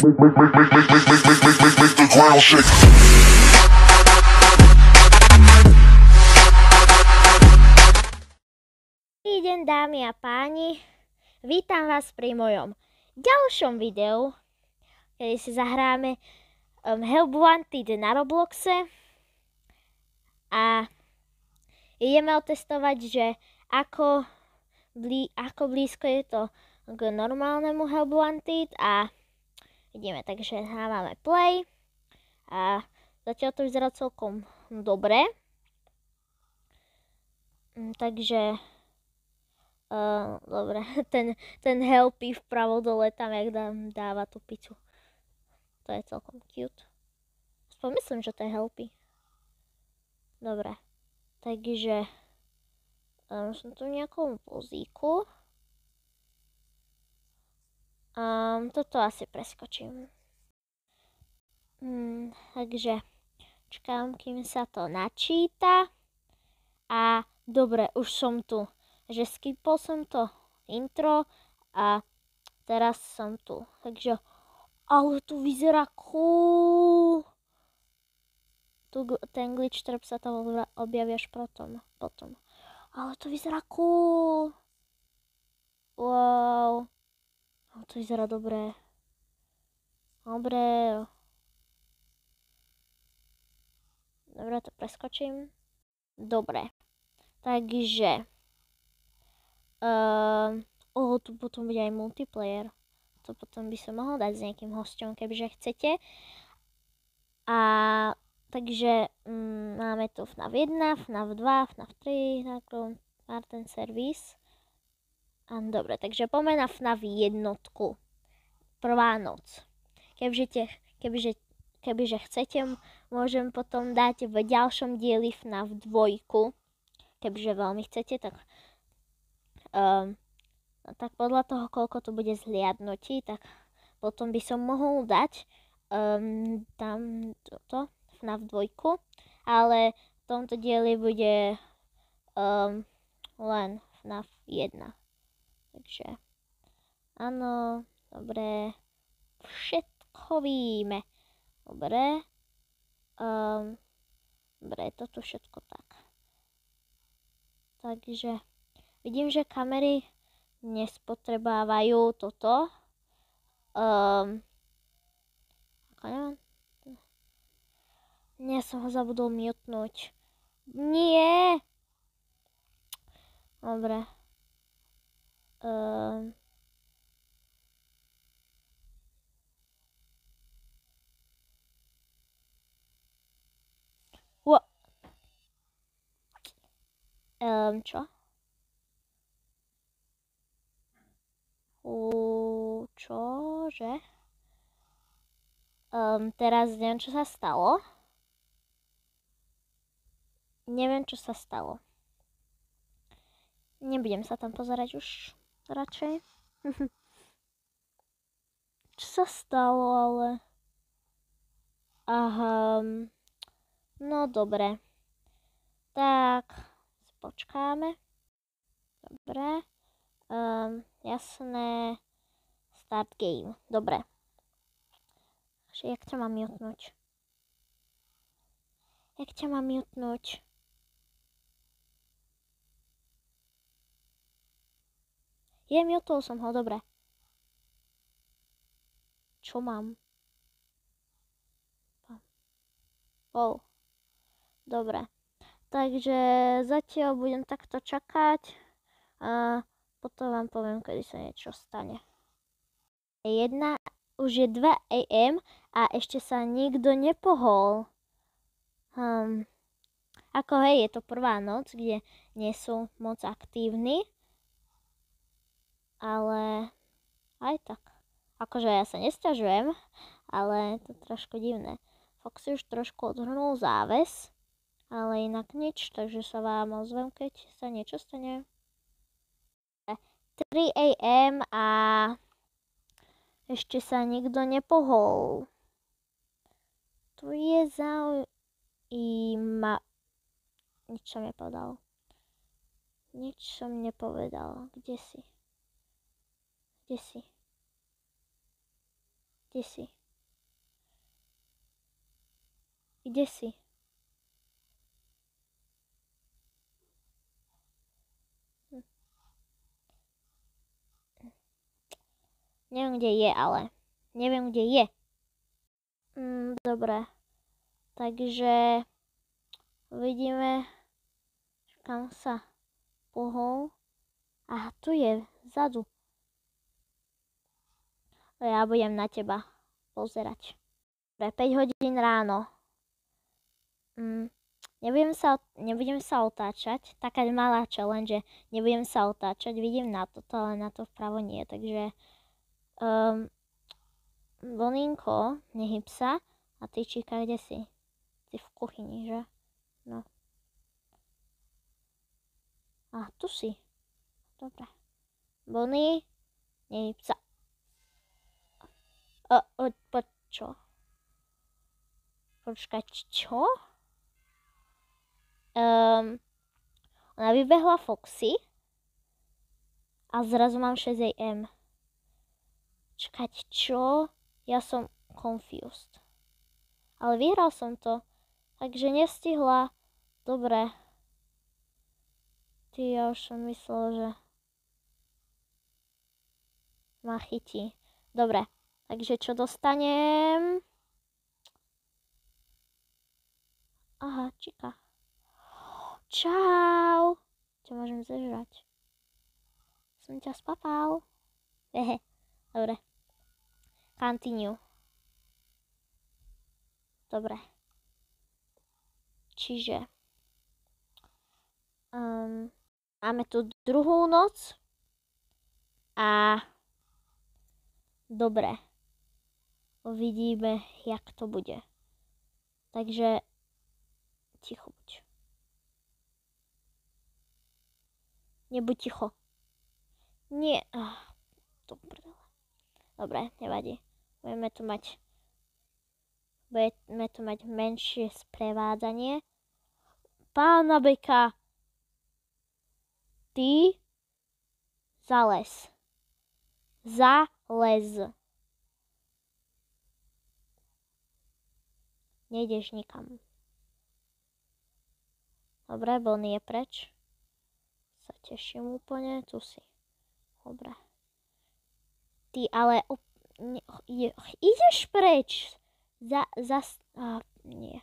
Make the ground shake. Dobrý deň, dámy a páni, vítam vás pri mojom ďalšom videu, kedy si zahráme Help Wanted na Robloxe a ideme otestovať, že ako blízko je to k normálnemu Help Wanted a ideme, takže hrávame play a zatiaľ to vyzerá celkom dobre, takže dobre, ten helpy vpravo dole tam, jak dáva tú pizzu. To je celkom cute. Aspoň myslím, že to je helpy. Dobre, takže som tu v nejakom vozíku. Toto asi preskočím. Takže čakám, kým sa to načíta. A dobre, už som tu. Že skipol som to intro a teraz som tu. Takže, ale tu vyzerá cool. Ten glitch trap sa tam objaví až potom. Ale to vyzerá cool. Wow. To vyzerá dobré. Dobre, to preskočím. Dobre. Takže tu potom bude aj multiplayer. To potom by som mohol dať s nejakým hosťom, kebyže chcete. A takže máme tu FNAF 1, FNAF 2, FNAF 3, Martin Service. A dobre, takže poďme na FNAF 1. Prvá noc. Kebyže chcete, môžem potom dať v ďalšom dieli FNAF 2. Kebyže veľmi chcete, tak tak podľa toho, koľko to bude zhliadnutí, tak potom by som mohol dať tam toto FNAF 2, ale v tomto dieli bude len FNAF 1. Takže áno, dobre, všetko víme. Dobre, dobre, je to tu všetko tak. Takže vidím, že kamery nespotrebávajú toto. Nie, som ho zabudol mutnúť. Nie! Dobre. Čo? Čože? Teraz neviem, čo sa stalo. Nebudem sa tam pozerať už radšej. Čo sa stalo, ale? Aha. No dobre. Tak, počkáme. Dobre. Jasné. Start game. Dobre. Jak ťa mám mutnúť? Mutol som ho, dobre. Čo mám? Dobre. Takže zatiaľ budem takto čakať a potom vám poviem, kedy sa niečo stane. Už je 2 AM a ešte sa nikto nepohol. Ako hej, je to prvá noc, kde nie sú moc aktívni. Ale aj tak. Akože ja sa nesťažujem, ale je to trošku divné. Foxy už trošku odhrnul záves, ale inak nič, takže sa vám ozvem, keď sa niečo stane. 3 AM a ešte sa nikto nepohol. To je Nič som nepovedal. Kde si? Kde si? Neviem, kde je, ale. Neviem, kde je. Dobre. Takže vidíme, kam sa pohol. Aha, tu je, vzadu. Ja budem na teba pozerať. Dobre, 5 hodín ráno. Nebudem sa otáčať. Taká malá challenge, že nebudem sa otáčať. Vidím na toto, ale na to vpravo nie. Takže Boninko, nehyb sa. A ty, Číka, kde si? Si v kuchyni, že? No. A tu si. Dobre. Bonnie, nehyb sa. Čo? Počkať, čo? Ona vybehla Foxy a zrazu mám 6 AM. Čakať, čo? Ja som confused. Ale vyhral som to, takže nestihla. Dobre. Ty, ja už som myslel, že ma chytí. Dobre, takže čo dostanem? Aha, Čika. Čau. Čo môžem zežrať? Som ťa spapal. Hehe, dobre. Continue. Dobre. Čiže máme tu druhú noc a dobre. Uvidíme, jak to bude. Takže ticho buď. Nebuď ticho. Nie. Dobre, nevadí. Budeme tu mať menšie sprevádzanie. Pána Beka. Ty zales. Zalez. Nejdeš nikam. Dobre, Bonnie je preč. Sa teším úplne, tu si. Dobre. Ty ale ideš preč. Nie.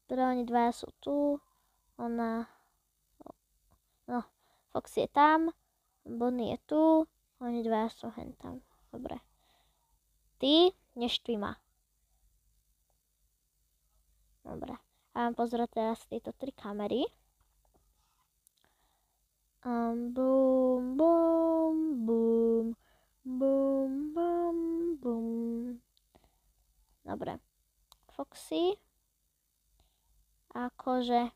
Teda oni dvaja sú tu. Ona... No, Fox je tam. Bonnie je tu. Oni dvaja sú hen tam. Dobre. Ty, neštví ma. Dobre. A mám pozerať teraz tieto 3 kamery. Boom, boom, boom. Boom, boom, boom. Dobre. Foxy. Akože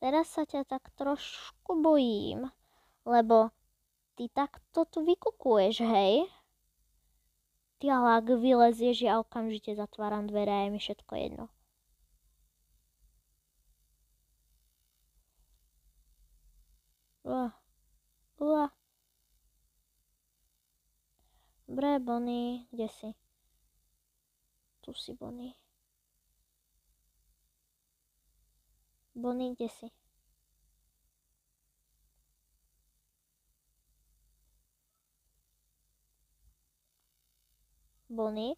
teraz sa ťa tak trošku bojím, lebo ty takto tu vykukuješ, hej? Ty ale ak vylezieš, ja okamžite zatváram dvere a je mi všetko jedno. Dobre, Bonnie, kde si? Tu si, Bonnie. Bonnie, kde si? Bonnie?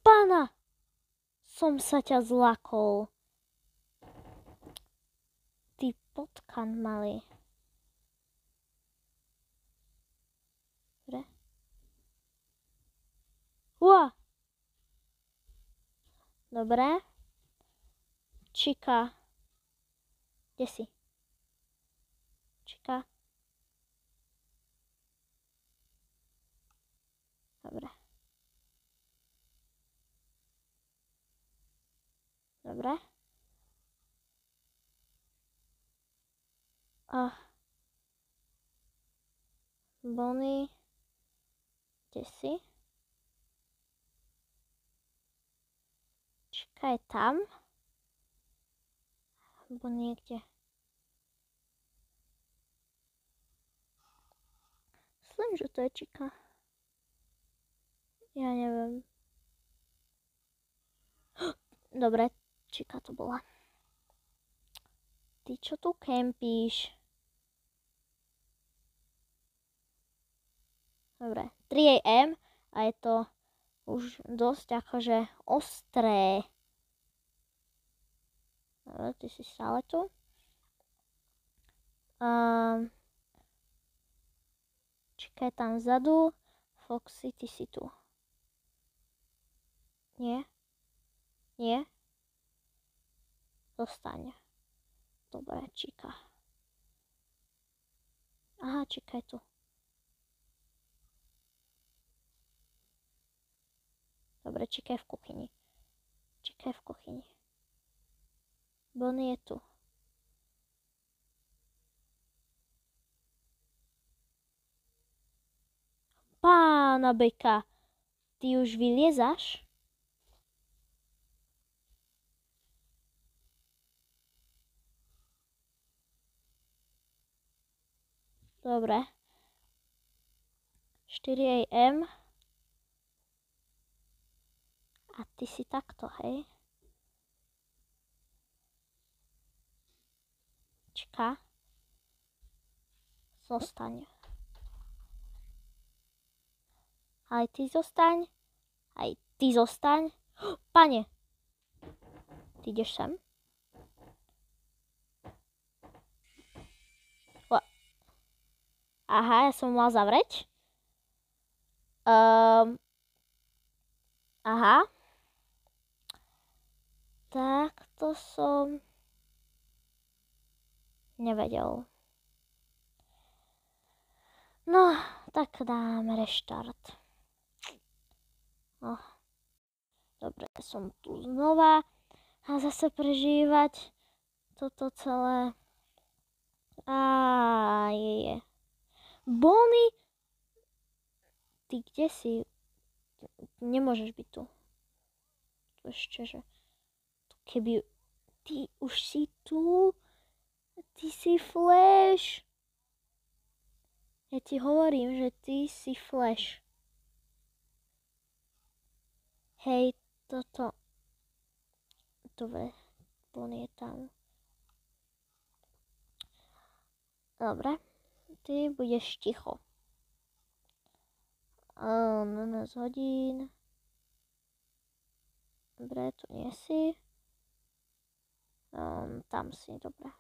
Pána! Som sa ťa zlakol. Ty potkan malý. Dobre. Dobre. Čika. Kde si? Čika. Dobre. Dobre. Bonnie. Kde si? Čika je tam. Alebo niekde. Myslím, že to je Čika. Ja neviem. Dobre, čika to bola. Ty čo tu kempíš? Dobre, 3 AM a je to už dosť akože ostré. Dobre, ty si stále tu. Čika je tam vzadu. Foxy, ty si tu. Nie? Nie? Zostaň. Dobre, čika. Aha, čika je tu. Dobre, čika je v kuchyni. Čika je v kuchyni. Bonnie je tu. Pána beka, ty už vyliezaš? Dobre. 4 AM. A ty si takto, hej? Čika. Zostaň. Aj ty zostaň. Aj ty zostaň. Pane. Ty ideš sem? Aha, ja som mal zavrieť. Aha. Tak to som nevedel. No, tak dáme reštart. Oh. Dobre, som tu znova a zase prežívať toto celé. Je. Bonnie, ty kde si? Nemôžeš byť tu. Ešte, že keby ty už si tu, ty si Flash. Ja ti hovorím, že ty si Flash. Hej, toto. Dobre, Bonnie je tam. Dobre, ty budeš ticho. 12 hodín. Dobre, tu nie si. Tam si, dobre.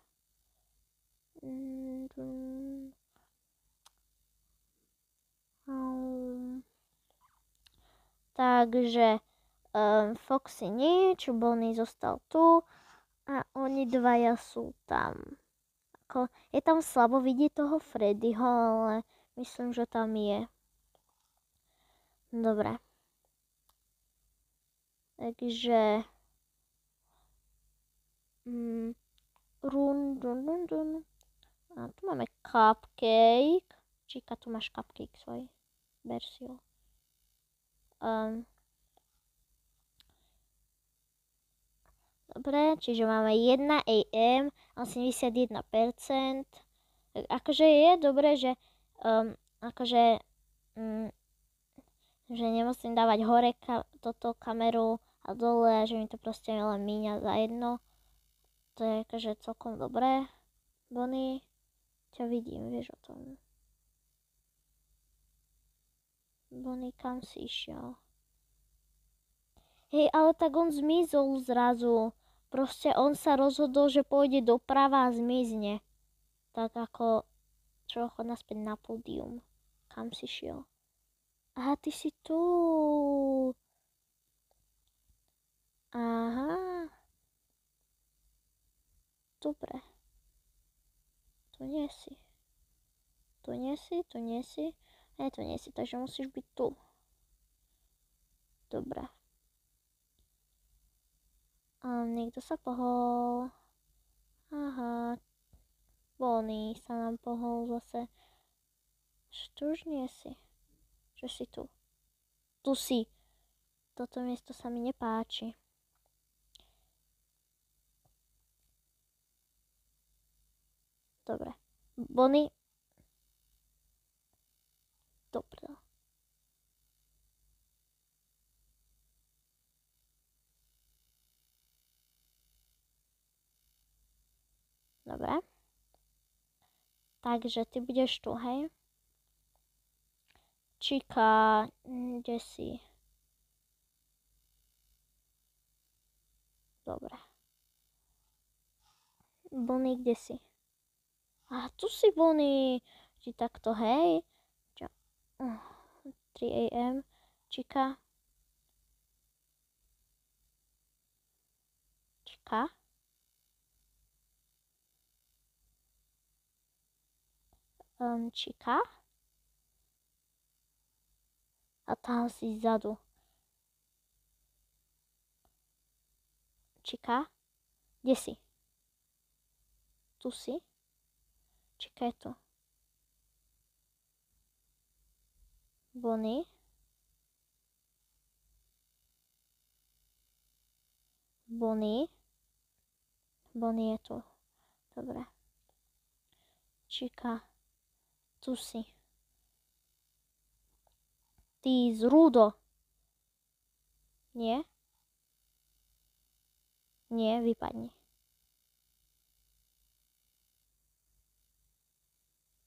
Takže Foxy nič, Bonnie zostal tu a oni dvaja sú tam. Je tam slabo vidieť toho Freddyho, ale myslím, že tam je. Dobre. Takže A tu máme cupcake. Číka, tu máš cupcake svoj. Ber si ho. Dobre, čiže máme 1 AM, 81%. Akože je dobré, že akože že nemusím dávať hore toto kameru a dole, že mi to proste len míňa za jedno. To je akože celkom dobré. Bonnie, ťa vidím, vieš o tom. Bonnie, kam si išiel? Hej, ale tak on zmizol zrazu. Proste on sa rozhodol, že pôjde doprava a zmizne. Tak ako trochu naspäť na pódium. Kam si šiel? Aha, ty si tu. Aha. Dobre. Tu nie si. Tu nie si, tu nie si. Ne, tu nie si, takže musíš byť tu. Dobre. Niekto sa pohol. Aha. Bonnie sa nám pohol zase. Že tu už nie si. Že si tu. Tu si. Toto miesto sa mi nepáči. Dobre. Bonnie. Dobre. Dobre. Takže ty budeš tu, hej? Čika, kde si? Dobre. Bonnie, kde si? A tu si Bonnie. Či takto, hej? 3 AM. Čika. Čika. Čika. A tam si zadu. Čika. Kde si? Tu si? Čika je tu. Bonnie. Bonnie. Bonnie je tu. Dobre. Čika. Tu si. Ty zrúdo. Nie? Nie, vypadni.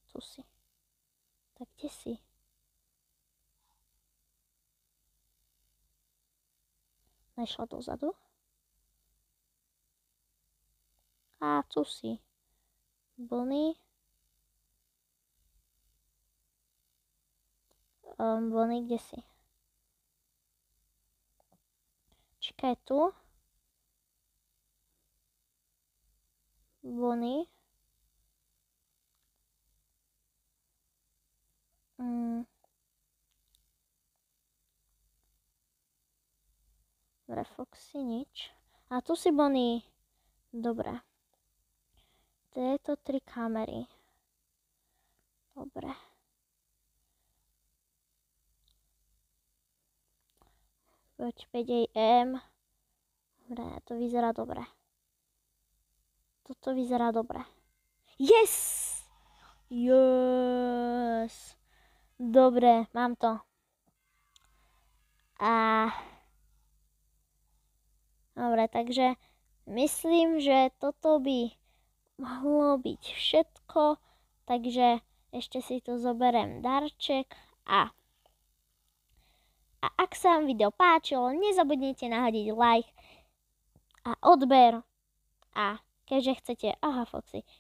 Tu si. Tak kde si? Nešla dozadu? A tu si. Bonnie. Bonnie, kde si? Čika je tu. Bonnie. Dobre, Foxy, nič. A tu si Bonnie. Dobre. Tieto 3 kamery. Dobre. Poď 5 AM. Dobre, to vyzerá dobre. Toto vyzerá dobre. Yes! Yes! Dobre, mám to. Dobre, takže myslím, že toto by mohlo byť všetko. Takže ešte si tu zoberiem darček a ak sa vám video páčilo, nezabudnite nahodiť like a odber. A keďže chcete,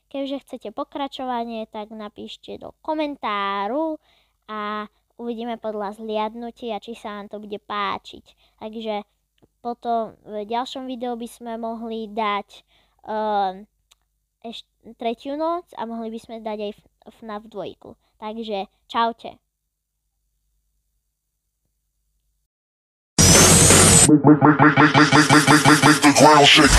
keďže chcete pokračovanie, tak napíšte do komentáru a uvidíme podľa zliadnutia, či sa vám to bude páčiť. Takže potom v ďalšom videu by sme mohli dať ešte 3. noc a mohli by sme dať aj FNAF 2. Takže čaute. Make the ground shake.